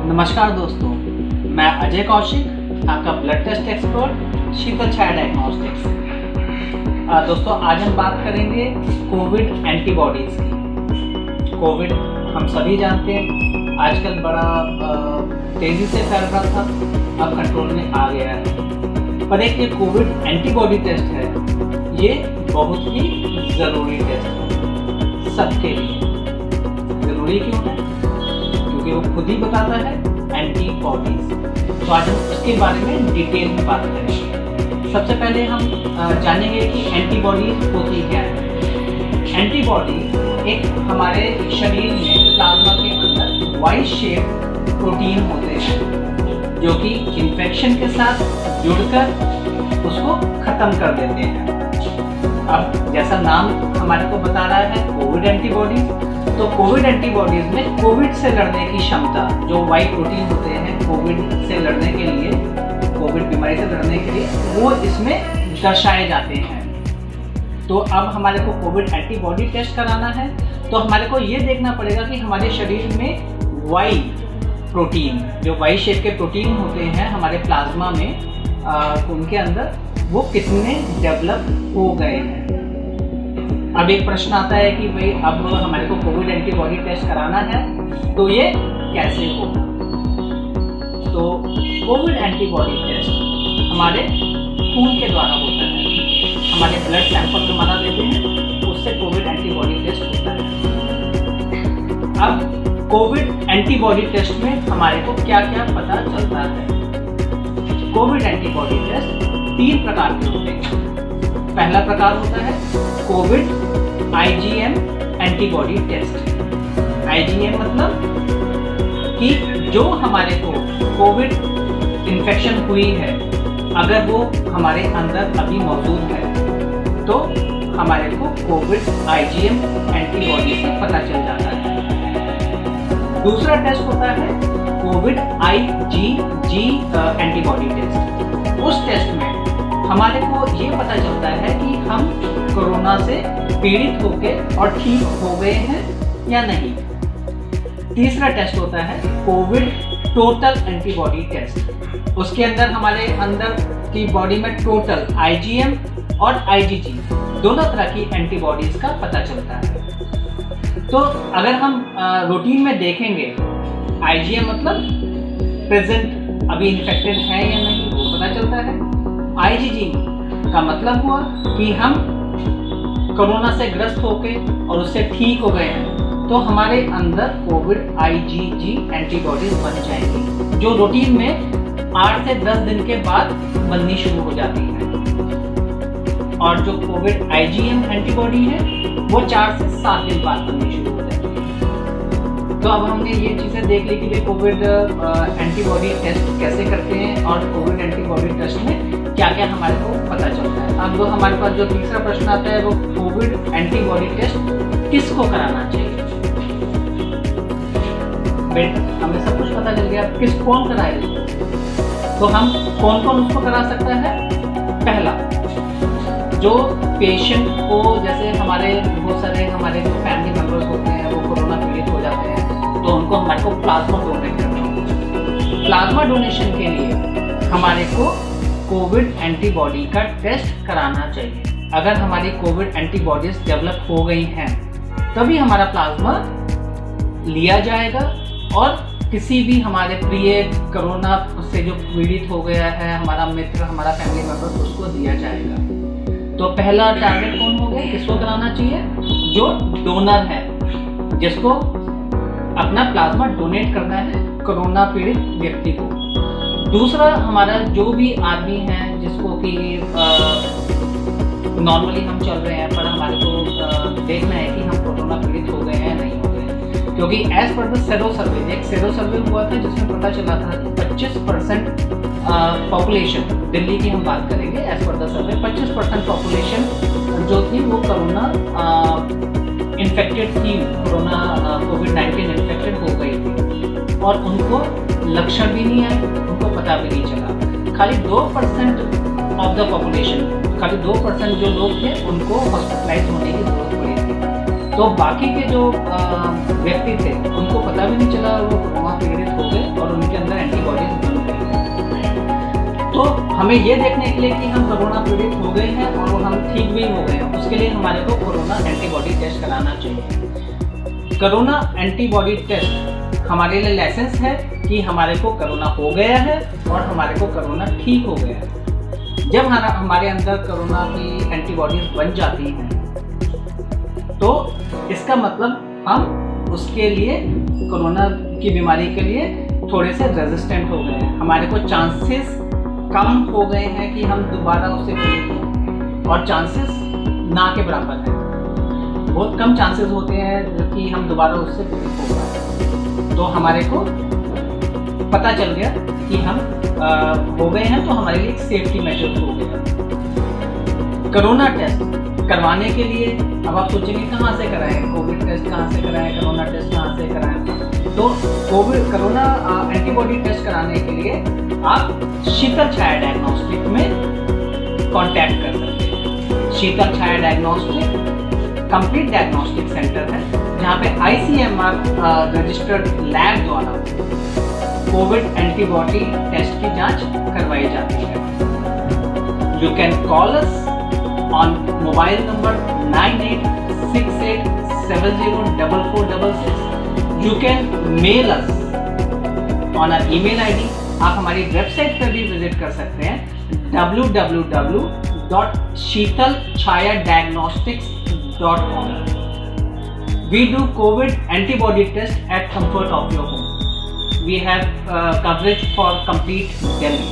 नमस्कार दोस्तों, मैं अजय कौशिक, आपका ब्लड टेस्ट एक्सपर्ट शीतल छाया डायग्नोस्टिक्स। दोस्तों, आज हम बात करेंगे कोविड एंटीबॉडीज़ की। कोविड हम सभी जानते हैं आजकल बड़ा तेज़ी से फैल रहा था, अब कंट्रोल में आ गया है। पर एक ये कोविड एंटीबॉडी टेस्ट है, ये बहुत ही ज़रूरी टेस्ट है सबके लिए। ज़रूरी क्यों है? क्योंकि वो खुद ही बताता है एंटीबॉडीज। तो आज हम उसके बारे में डिटेल में बात करेंगे। सबसे पहले हम जानेंगे कि एंटीबॉडीज होती क्या है। एंटीबॉडीज एक हमारे शरीर में प्लाज्मा के अंदर वाई शेप प्रोटीन होते हैं जो कि इन्फेक्शन के साथ जुड़कर उसको ख़त्म कर देते हैं। अब जैसा नाम हमारे को बता रहा है कोविड एंटीबॉडीज, तो कोविड एंटीबॉडीज में कोविड से लड़ने की क्षमता, जो वाई प्रोटीन होते हैं कोविड से लड़ने के लिए, कोविड बीमारी से लड़ने के लिए, वो इसमें दर्शाए जाते हैं। तो अब हमारे को कोविड एंटीबॉडी टेस्ट कराना है, तो हमारे को ये देखना पड़ेगा कि हमारे शरीर में वाई प्रोटीन, जो वाई शेप के प्रोटीन होते हैं हमारे प्लाज्मा में, उनके अंदर वो कितने डेवलप हो गए हैं। अब एक प्रश्न आता है कि भाई अब हमारे को कोविड एंटीबॉडी टेस्ट कराना है तो ये कैसे होगा। तो कोविड एंटीबॉडी टेस्ट हमारे खून के द्वारा होता है। हमारे ब्लड सैंपल जो हमारा देते हैं उससे कोविड एंटीबॉडी टेस्ट होता है। अब कोविड एंटीबॉडी टेस्ट में हमारे को क्या क्या पता चलता है। कोविड एंटीबॉडी टेस्ट 3 प्रकार के होते हैं। पहला प्रकार होता है covid IgM antibody test. IgM मतलब कि जो हमारे को कोविड इन्फेक्शन हुई है, अगर वो हमारे अंदर अभी मौजूद है तो हमारे को कोविड IgM एंटीबॉडी से पता चल जाता है। दूसरा टेस्ट होता है कोविड IgG एंटीबॉडी टेस्ट। उस टेस्ट में हमारे को ये पता चलता है कि हम कोरोना से पीड़ित होके और ठीक हो गए हैं या नहीं। तीसरा टेस्ट होता है कोविड टोटल एंटीबॉडी टेस्ट। उसके अंदर हमारे अंदर की बॉडी में टोटल IgM और IgG दोनों तरह की एंटीबॉडीज का पता चलता है। तो अगर हम रूटीन में देखेंगे, IgM मतलब प्रेजेंट, अभी इन्फेक्टेड है या नहीं वो पता चलता है। IgG का मतलब हुआ कि हम कोरोना से ग्रस्त होके और उससे ठीक हो गए हैं, तो हमारे अंदर कोविड IgG एंटीबॉडीज बन जाएंगी, जो रूटीन में 8 से 10 दिन के बाद बननी शुरू हो जाती है। और जो कोविड IgM एंटीबॉडी है वो 4 से 7 दिन बाद बननी शुरू हो जाती है। तो अब हमने ये चीज़ें देख ली कि भाई कोविड एंटीबॉडी टेस्ट कैसे करते हैं और कोविड एंटीबॉडी टेस्ट में क्या क्या हमारे को पता चलता है। अब हमारे पास जो तीसरा प्रश्न आता है वो कोविड एंटीबॉडी टेस्ट किसको कराना चाहिए। हमें सब कुछ पता चल गया, कौन कराएगा। तो हम कौन कौन उसको करा सकता है। पहला, जो पेशेंट को, जैसे हमारे बहुत सारे हमारे जो फैमिली मेम्बर्स होते हैं वो कोरोना पीड़ित हो जाते हैं, तो उनको हमारे को प्लाज्मा डोनेट करना होगा। प्लाज्मा डोनेशन के लिए हमारे को कोविड एंटीबॉडी का टेस्ट कराना चाहिए। अगर हमारी कोविड एंटीबॉडीज डेवलप हो गई हैं तभी हमारा प्लाज्मा लिया जाएगा और किसी भी हमारे प्रिय कोरोना से जो पीड़ित हो गया है, हमारा मित्र, हमारा फैमिली मेम्बर, उसको दिया जाएगा। तो पहला टारगेट कौन हो गया, किसको कराना चाहिए? जो डोनर है, जिसको अपना प्लाज्मा डोनेट करना है कोरोना पीड़ित व्यक्ति को। दूसरा, हमारा जो भी आदमी है जिसको कि नॉर्मली हम चल रहे हैं पर हमारे को देखना है कि हम कोरोना पीड़ित हो गए हैं नहीं हो गए, क्योंकि एज पर द सेरो सर्वे, एक सेरो सर्वे हुआ था जिसमें पता चला था 25% पॉपुलेशन, दिल्ली की हम बात करेंगे, as per the survey 25% population जो थी वो कोरोना इन्फेक्टेड थी, कोरोना कोविड-19 इन्फेक्टेड हो गई थी और उनको लक्षण भी नहीं आए, उनको पता भी नहीं चला। खाली 2% ऑफ द पॉपुलेशन, खाली 2% जो लोग थे उनको हॉस्पिटलाइज होने की जरूरत पड़ी थी। तो तो बाकी के जो व्यक्ति थे उनको पता भी नहीं चला, वो कोरोना पीड़ित हो गए और उनके अंदर एंटीबॉडीज बन गई। तो हमें ये देखने के लिए कि हम कोरोना पीड़ित हो गए हैं और हम ठीक भी हो गए हैं, उसके लिए हमारे को कोरोना एंटीबॉडी टेस्ट कराना चाहिए। कोरोना एंटीबॉडी टेस्ट हमारे लिए लाइसेंस है कि हमारे को कोरोना हो गया है और हमारे को कोरोना ठीक हो गया है। जब हमारे अंदर कोरोना की एंटीबॉडीज बन जाती हैं तो इसका मतलब हम उसके लिए, कोरोना की बीमारी के लिए थोड़े से रेजिस्टेंट हो गए हैं, हमारे को चांसेस कम हो गए हैं कि हम दोबारा उससे पीड़ित हों, और चांसेस ना के बराबर हैं। बहुत कम चांसेस होते हैं कि हम दोबारा उससे पीड़ित हो पाए। तो हमारे को पता चल गया कि हम हो गए हैं, तो हमारे लिए एक सेफ्टी मेजर हो गया। कोरोना टेस्ट करवाने के लिए अब आप सोचेंगे कहाँ से कराएं, कोविड टेस्ट कहाँ से कराएं, कोरोना टेस्ट कहाँ से कराएं। तो कोरोना एंटीबॉडी टेस्ट कराने के लिए आप शीतल छाया डायग्नोस्टिक में कांटेक्ट कर सकते हैं। शीतल छाया डायग्नोस्टिक कंप्लीट डायग्नोस्टिक सेंटर है, जहाँ पे ICMR रजिस्टर्ड लैब द्वारा कोविड एंटीबॉडी टेस्ट की जांच करवाई जाती है। You can call us on mobile number 9868704466. You can mail us on our email ID. आप हमारी वेबसाइट पर भी विजिट कर सकते हैं www.sheetalchayadiagnostics.com. We do COVID antibody test at comfort of your home. We have coverage for complete Delhi.